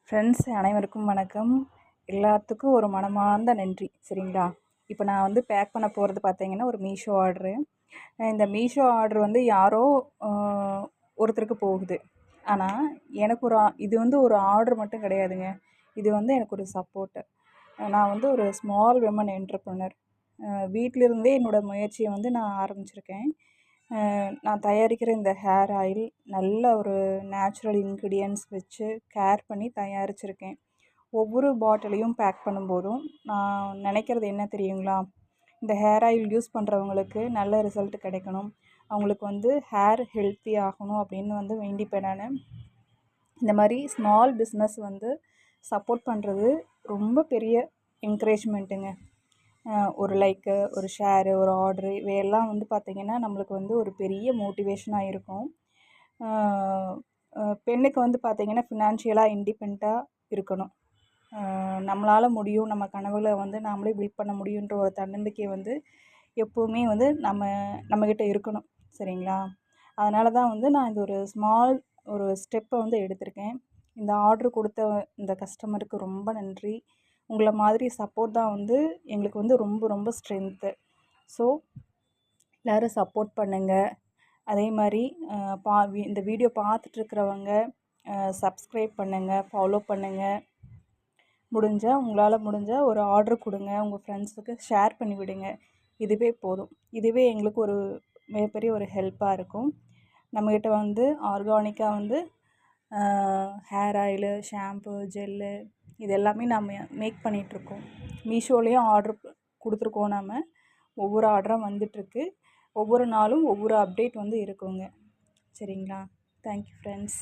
Friends அனைவருக்கும் வணக்கம். எல்லாத்துக்கும் ஒரு மனமார்ந்த நன்றி. சரிங்களா? இப்போ நான் வந்து பேக் பண்ண போகிறது பார்த்தீங்கன்னா, ஒரு மீஷோ ஆர்டரு. இந்த மீஷோ ஆர்டர் வந்து யாரோ அ ஒருத்தருக்கு போகுது. ஆனால் எனக்கு இது வந்து ஒரு ஆர்டர் மட்டும் கிடையாதுங்க. இது வந்து எனக்கு ஒரு சப்போர்ட்டு. நான் வந்து ஒரு ஸ்மால் விமன் என்டர்ப்ரனர். வீட்டிலிருந்தே என்னோடய முயற்சியை வந்து நான் ஆரம்பிச்சிருக்கேன். நான் தயாரிக்கிற இந்த ஹேர் ஆயில் நல்ல ஒரு நேச்சுரல் இன்க்ரீடியன்ட்ஸ் வச்சு கேர் பண்ணி தயாரிச்சிருக்கேன். ஒவ்வொரு பாட்டிலையும் பேக் பண்ணும்போதும் நான் நினைக்கிறது என்ன தெரியுங்களா? இந்த ஹேர் ஆயில் யூஸ் பண்ணுறவங்களுக்கு நல்ல ரிசல்ட் கிடைக்கணும், அவங்களுக்கு வந்து ஹேர் ஹெல்த்தி ஆகணும் அப்படின்னு வந்து வேண்டிப்பேன் நான். இந்த மாதிரி ஸ்மால் பிஸ்னஸ் வந்து சப்போர்ட் பண்ணுறது ரொம்ப பெரிய என்கரேஜ்மெண்ட்டுங்க. ஒரு லைக்கு, ஒரு ஷேரு, ஒரு ஆர்டரு இவையெல்லாம் வந்து பார்த்திங்கன்னா நம்மளுக்கு வந்து ஒரு பெரிய மோட்டிவேஷனாக இருக்கும். பெண்ணுக்கு வந்து பார்த்திங்கன்னா ஃபினான்ஷியலாக இண்டிபெண்ட்டாக இருக்கணும். நம்மளால் முடியும், நம்ம கனவுகளை வந்து நாமளே பில்ட் பண்ண முடியுன்ற ஒரு தன்னம்பிக்கை வந்து எப்போவுமே வந்து நம்மக்கிட்ட இருக்கணும். சரிங்களா? அதனால தான் வந்து நான் இந்த ஒரு ஸ்டெப்பை வந்து எடுத்திருக்கேன். இந்த ஆர்டரு கொடுத்த இந்த கஸ்டமருக்கு ரொம்ப நன்றி. உங்களை மாதிரி சப்போர்ட் தான் வந்து எங்களுக்கு வந்து ரொம்ப ரொம்ப ஸ்ட்ரென்த்து. ஸோ எல்லோரும் சப்போர்ட் பண்ணுங்கள். அதே மாதிரி இந்த வீடியோ பார்த்துட்ருக்கிறவங்க சப்ஸ்கிரைப் பண்ணுங்கள், ஃபாலோ பண்ணுங்கள். உங்களால் முடிஞ்சால் ஒரு ஆர்டர் கொடுங்க, உங்கள் ஃப்ரெண்ட்ஸுக்கு ஷேர் பண்ணி விடுங்க. இதுவே போதும். இதுவே எங்களுக்கு ஒரு மிகப்பெரிய ஒரு ஹெல்ப்பாக இருக்கும். நம்மக்கிட்ட வந்து ஆர்கானிக்காக வந்து ஹேர் ஆயிலு, ஷாம்பு, ஜெல்லு இது எல்லாமே நம்ம மேக் பண்ணிகிட்ருக்கோம். மீஷோலேயும் ஆர்டர் கொடுத்துருக்கோம். ஒவ்வொரு ஆர்டரும் வந்துட்டுருக்கு. ஒவ்வொரு நாளும் ஒவ்வொரு அப்டேட் வந்து இருக்குங்க. சரிங்களா? Thank you friends.